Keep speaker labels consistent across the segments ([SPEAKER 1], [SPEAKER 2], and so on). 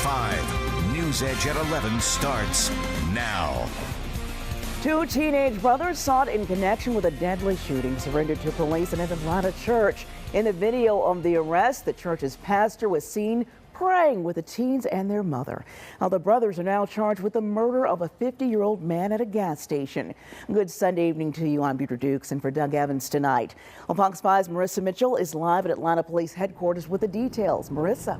[SPEAKER 1] 5 News Edge at 11 starts now.
[SPEAKER 2] Two teenage brothers sought in connection with a deadly shooting surrendered to police in an Atlanta church. In the video of the arrest, the church's pastor was seen praying with the teens and their mother. Now, the brothers are now charged with the murder of a 50-year-old man at a gas station. Good Sunday evening to you. I'm Peter Dukes, and for Doug Evans tonight. Well, Fox 5's Marissa Mitchell is live at Atlanta Police Headquarters with the details. Marissa.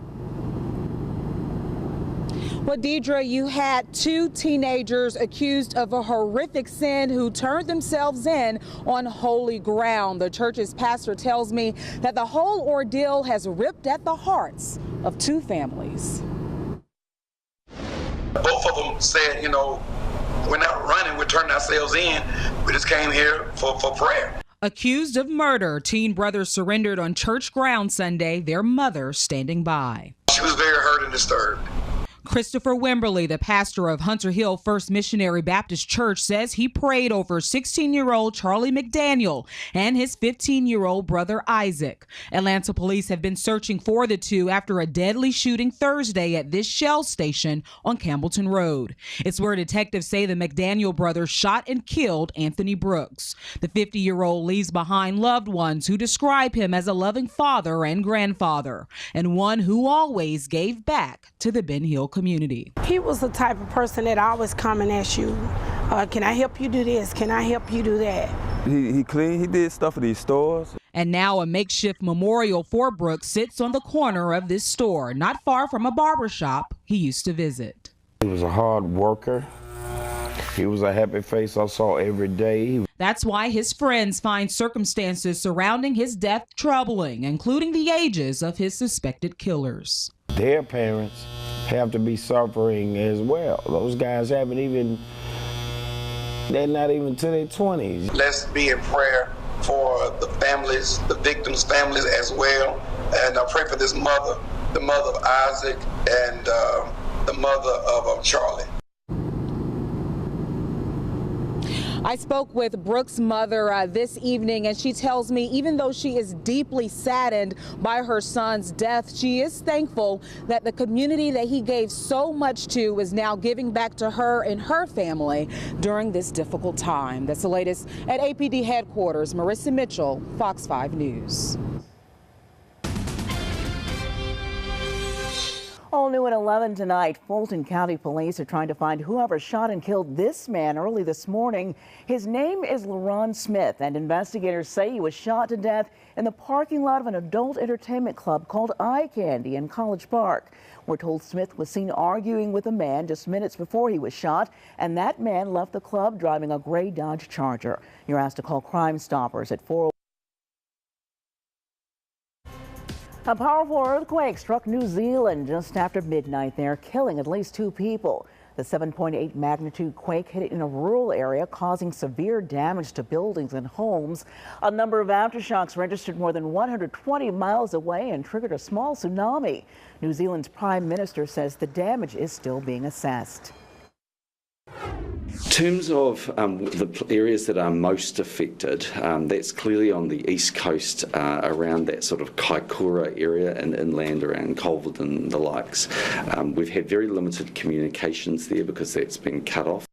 [SPEAKER 3] Well, Deidre, you had two teenagers accused of a horrific sin who turned themselves in on holy ground. The church's pastor tells me that the whole ordeal has ripped at the hearts of two families.
[SPEAKER 4] Both of them said, you know, we're not running, we're turning ourselves in. We just came here for prayer.
[SPEAKER 3] Accused of murder, teen brothers surrendered on church ground Sunday, their mother standing by.
[SPEAKER 4] She was very hurt and disturbed.
[SPEAKER 3] Christopher WIMBERLY, the pastor of Hunter Hill First Missionary Baptist Church, says he prayed over 16-year-old Charlie McDaniel and his 15-year-old brother Isaac. Atlanta police have been searching for the two after a deadly shooting Thursday at this Shell station on Campbellton Road. It's where detectives say the McDaniel brothers shot and killed Anthony Brooks. The 50-year-old leaves behind loved ones who describe him as a loving father and grandfather, and one who always gave back to the Ben Hill community.
[SPEAKER 5] He was the type of person that always coming at you. Can I help you do this? Can I help you do that?
[SPEAKER 6] He cleaned, he did stuff at these stores.
[SPEAKER 3] And now a makeshift memorial for Brooks sits on the corner of this store, not far from a barber shop he used to visit.
[SPEAKER 7] He was a hard worker. He was a happy face I saw every day.
[SPEAKER 3] That's why his friends find circumstances surrounding his death troubling, including the ages of his suspected killers.
[SPEAKER 7] Their parents have to be suffering as well. Those guys they're not even to their 20s.
[SPEAKER 4] Let's be in prayer for the families, the victims' families as well. And I pray for this mother, the mother of Isaac and the mother of Charlie.
[SPEAKER 3] I spoke with Brooks' mother this evening, and she tells me even though she is deeply saddened by her son's death, she is thankful that the community that he gave so much to is now giving back to her and her family during this difficult time. That's the latest at APD headquarters. Marissa Mitchell, Fox 5 News.
[SPEAKER 2] All new at 11 tonight, Fulton County Police are trying to find whoever shot and killed this man early this morning. His name is LaRon Smith, and investigators say he was shot to death in the parking lot of an adult entertainment club called Eye Candy in College Park. We're told Smith was seen arguing with a man just minutes before he was shot, and that man left the club driving a gray Dodge Charger. You're asked to call Crime Stoppers at 4. A powerful earthquake struck New Zealand just after midnight there, killing at least 2 people. The 7.8 magnitude quake hit in a rural area, causing severe damage to buildings and homes. A number of aftershocks registered more than 120 miles away and triggered a small tsunami. New Zealand's Prime Minister says the damage is still being assessed.
[SPEAKER 8] In terms of the areas that are most affected, that's clearly on the east coast around that sort of Kaikoura area and inland around Colvard and the likes. We've had very limited communications there because that's been cut off.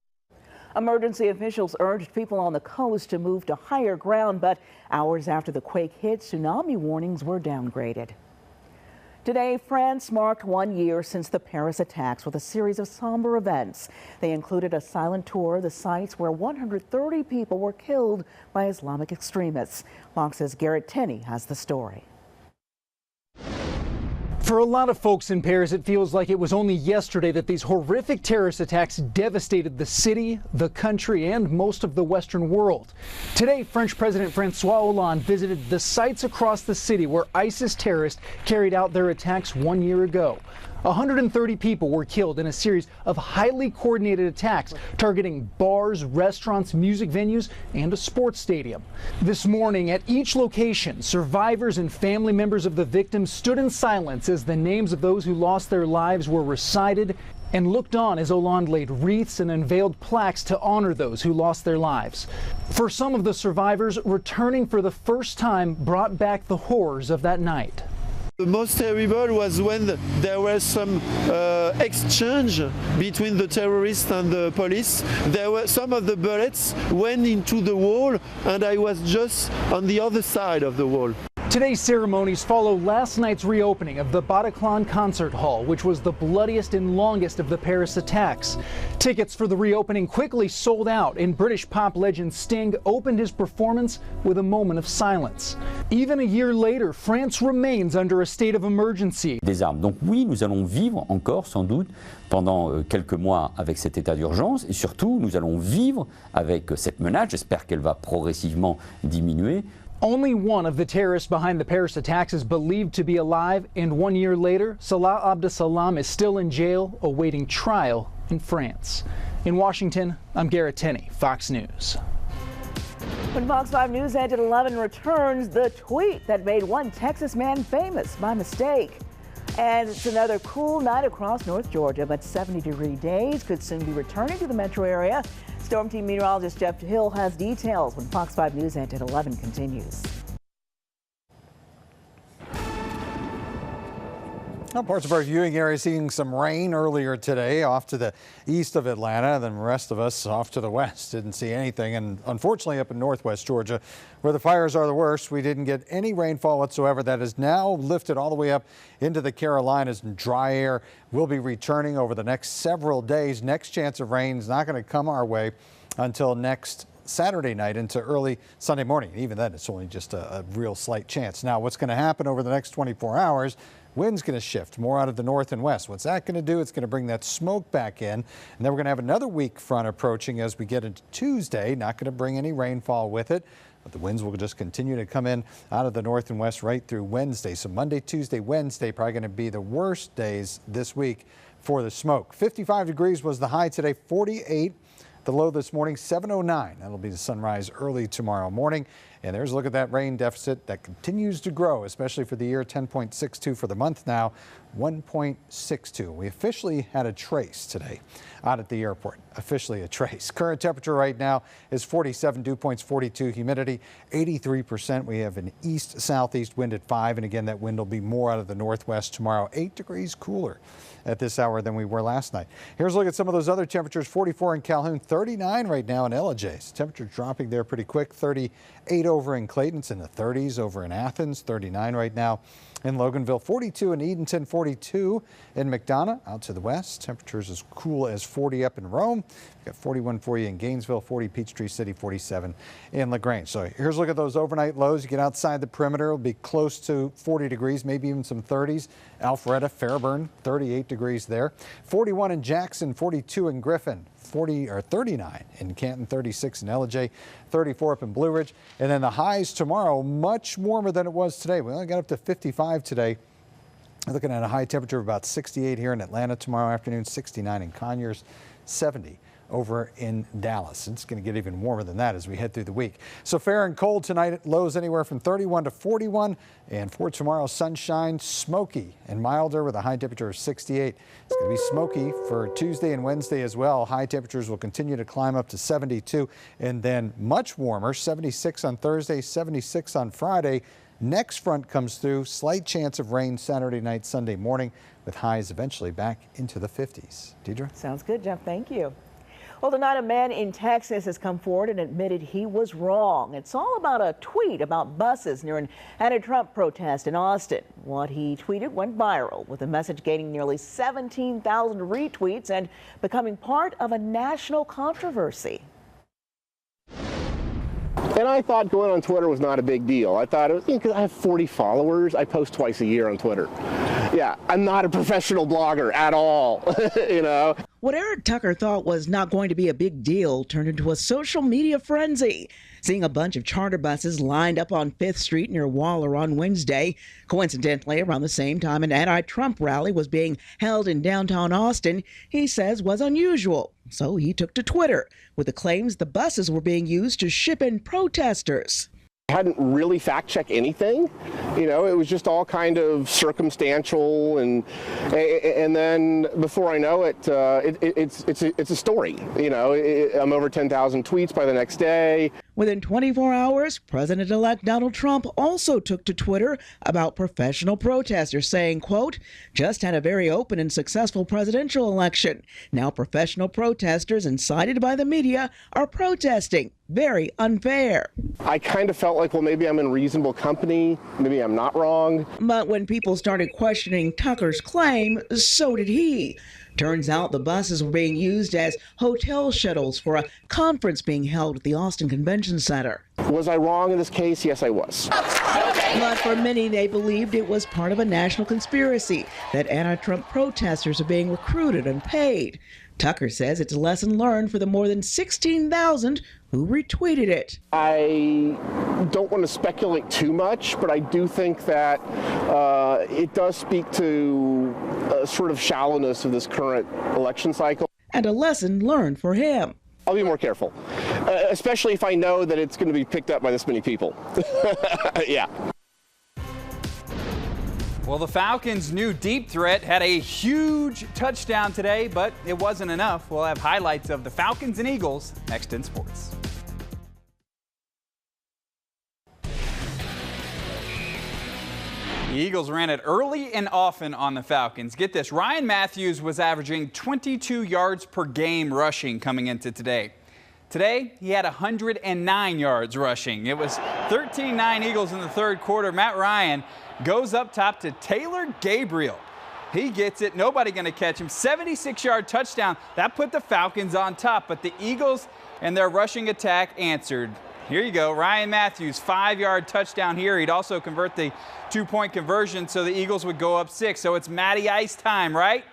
[SPEAKER 2] Emergency officials urged people on the coast to move to higher ground, but hours after the quake hit, tsunami warnings were downgraded. Today, France marked 1 year since the Paris attacks with a series of somber events. They included a silent tour of the sites where 130 people were killed by Islamic extremists. Fox's Garrett Tenney has the story.
[SPEAKER 9] For a lot of folks in Paris, it feels like it was only yesterday that these horrific terrorist attacks devastated the city, the country, and most of the Western world. Today, French President Francois Hollande visited the sites across the city where ISIS terrorists carried out their attacks 1 year ago. 130 people were killed in a series of highly coordinated attacks targeting bars, restaurants, music venues, and a sports stadium. This morning, at each location, survivors and family members of the victims stood in silence as the names of those who lost their lives were recited and looked on as Hollande laid wreaths and unveiled plaques to honor those who lost their lives. For some of the survivors, returning for the first time brought back the horrors of that night.
[SPEAKER 10] The most terrible was when there was some exchange between the terrorists and the police. There were some of the bullets went into the wall, and I was just on the other side of the wall.
[SPEAKER 9] Today's ceremonies follow last night's reopening of the Bataclan Concert Hall, which was the bloodiest and longest of the Paris attacks. Tickets for the reopening quickly sold out, and British pop legend Sting opened his performance with a moment of silence. Even a year later, France remains under a state of emergency.
[SPEAKER 11] Des armes. Donc oui, nous allons vivre encore sans doute pendant quelques mois avec cet état d'urgence, et surtout nous allons vivre avec cette menace. J'espère qu'elle va progressivement diminuer.
[SPEAKER 9] Only one of the terrorists behind the Paris attacks is believed to be alive, and 1 year later, Salah Abdeslam is still in jail awaiting trial in France. In Washington, I'm Garrett Tenney, Fox News.
[SPEAKER 2] When Fox 5 News Edge at 11 returns, the tweet that made one Texas man famous by mistake. And it's another cool night across North Georgia, but 70-degree days could soon be returning to the metro area. Storm Team meteorologist Jeff Hill has details when Fox 5 News Edge at 11 continues.
[SPEAKER 12] Well, parts of our viewing area seeing some rain earlier today off to the east of Atlanta. Then the rest of us off to the west didn't see anything. And unfortunately up in northwest Georgia, where the fires are the worst, we didn't get any rainfall whatsoever. That is now lifted all the way up into the Carolinas, and dry air will be returning over the next several days. Next chance of rain is not going to come our way until next Saturday night into early Sunday morning. Even then, it's only just a real slight chance. Now, what's going to happen over the next 24 hours? Wind's going to shift more out of the north and west. What's that going to do? It's going to bring that smoke back in. And then we're going to have another weak front approaching as we get into Tuesday. Not going to bring any rainfall with it, but the winds will just continue to come in out of the north and west right through Wednesday. So Monday, Tuesday, Wednesday, probably going to be the worst days this week for the smoke. 55 degrees was the high today, 48. The low this morning, 709. That'll be the sunrise early tomorrow morning. And there's a look at that rain deficit that continues to grow, especially for the year. 10.62 for the month now, 1.62. We officially had a trace today out at the airport. Officially a trace. Current temperature right now is 47, dew points 42, humidity 83%. We have an east-southeast wind at 5. And again, that wind will be more out of the northwest tomorrow. 8 degrees cooler at this hour than we were last night. Here's a look at some of those other temperatures. 44 in Calhoun, 39 right now in LJ. Temperature dropping there pretty quick. 38 over in Clayton. It's in the 30s over in Athens. 39 right now in Loganville. 42 in Edenton. 42 in McDonough. Out to the west, temperatures as cool as 40 up in Rome. We've got 41 for you in Gainesville, 40 Peachtree City, 47 in LaGrange. So here's a look at those overnight lows. You get outside the perimeter, it'll be close to 40 degrees, maybe even some 30s. Alpharetta, Fairburn, 38 degrees there. 41 in Jackson, 42 in Griffin. 39 in Canton, 36 in Ellijay, 34 up in Blue Ridge. And then the highs tomorrow, much warmer than it was today. We only got up to 55 today. Looking at a high temperature of about 68 here in Atlanta tomorrow afternoon, 69 in Conyers, 70 over in Dallas. It's going to get even warmer than that as we head through the week. So fair and cold tonight, lows anywhere from 31 to 41. And for tomorrow, sunshine, smoky and milder with a high temperature of 68. It's going to be smoky for Tuesday and Wednesday as well. High temperatures will continue to climb up to 72 and then much warmer, 76 on Thursday, 76 on Friday. Next front comes through, slight chance of rain Saturday night, Sunday morning, with highs eventually back into the 50s. Deidre?
[SPEAKER 2] Sounds good, Jeff. Thank you. Well, tonight a man in Texas has come forward and admitted he was wrong. It's all about a tweet about buses near an anti-Trump protest in Austin. What he tweeted went viral, with the message gaining nearly 17,000 retweets and becoming part of a national controversy.
[SPEAKER 13] And I thought going on Twitter was not a big deal. I thought it was because I have 40 followers. I post twice a year on Twitter. Yeah, I'm not a professional blogger at all, you know.
[SPEAKER 14] What Eric Tucker thought was not going to be a big deal turned into a social media frenzy. Seeing a bunch of charter buses lined up on 5th Street near Waller on Wednesday. Coincidentally, around the same time an anti-Trump rally was being held in downtown Austin, he says was unusual. So he took to Twitter with the claims the buses were being used to ship in protesters.
[SPEAKER 13] I hadn't really fact-checked anything. You know, it was just all kind of circumstantial, and then before I know it, it's a story. You know, I'm over 10,000 tweets by the next day.
[SPEAKER 14] Within 24 hours, President-elect Donald Trump also took to Twitter about professional protesters, saying, quote, "Just had a very open and successful presidential election. Now professional protesters incited by the media are protesting. Very unfair."
[SPEAKER 13] I kind of felt like, well, maybe I'm in reasonable company. Maybe I'm not wrong.
[SPEAKER 14] But when people started questioning Tucker's claim, so did he. Turns out the buses were being used as hotel shuttles for a conference being held at the Austin Convention Center.
[SPEAKER 13] Was I wrong in this case? Yes, I was.
[SPEAKER 14] But for many, they believed it was part of a national conspiracy, that anti-Trump protesters are being recruited and paid. Tucker says it's a lesson learned for the more than 16,000 who retweeted it.
[SPEAKER 13] I don't want to speculate too much, but I do think that it does speak to a sort of shallowness of this current election cycle.
[SPEAKER 14] And a lesson learned for him.
[SPEAKER 13] I'll be more careful, especially if I know that it's going to be picked up by this many people. Yeah.
[SPEAKER 15] Well, the Falcons' new deep threat had a huge touchdown today, but it wasn't enough. We'll have highlights of the Falcons and Eagles next in sports. The Eagles ran it early and often on the Falcons. Get this, Ryan Matthews was averaging 22 yards per game rushing coming into today. Today, he had 109 yards rushing. It was 13-9 Eagles in the third quarter. Matt Ryan goes up top to Taylor Gabriel. He gets it. Nobody going to catch him. 76-yard touchdown. That put the Falcons on top, but the Eagles and their rushing attack answered. Here you go. Ryan Matthews, 5-yard touchdown here. He'd also convert the two-point conversion, so the Eagles would go up 6. So it's Matty Ice time, right?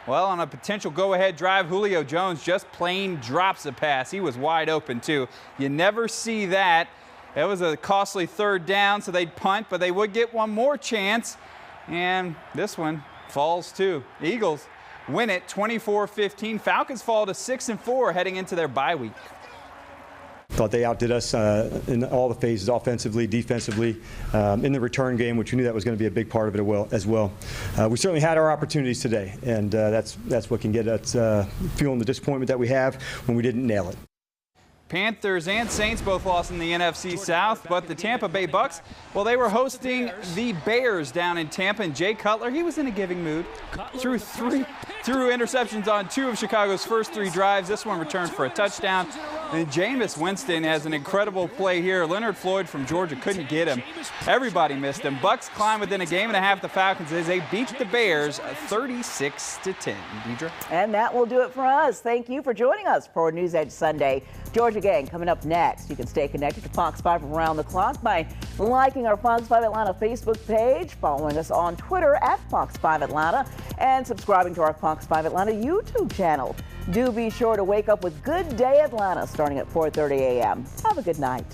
[SPEAKER 15] Well, on a potential go-ahead drive, Julio Jones just plain drops a pass. He was wide open, too. You never see that. It was a costly third down, so they'd punt, but they would get one more chance. And this one falls, too. The Eagles win it 24-15. Falcons fall to 6-4 heading into their bye week.
[SPEAKER 16] Thought they outdid us in all the phases, offensively, defensively, in the return game, which we knew that was going to be a big part of it as well. We certainly had our opportunities today, and that's what can get us feeling the disappointment that we have when we didn't nail it.
[SPEAKER 15] Panthers and Saints both lost in the NFC South, but the Tampa Bay Bucks, well, they were hosting the Bears down in Tampa, and Jay Cutler, he was in a giving mood. Threw interceptions on 2 of Chicago's first 3 drives. This one returned for a touchdown. And Jameis Winston has an incredible play here. Leonard Floyd from Georgia couldn't get him. Everybody missed him. Bucks climb within a game and a half the Falcons as they beat the Bears 36-10. Deidre?
[SPEAKER 2] And that will do it for us. Thank you for joining us for News Edge Sunday. Georgia Gang coming up next. You can stay connected to Fox 5 around the clock by liking our Fox 5 Atlanta Facebook page, following us on Twitter at Fox 5 Atlanta, and subscribing to our Fox 5 Atlanta YouTube channel. Do be sure to wake up with Good Day Atlanta starting at 4:30 a.m. Have a good night.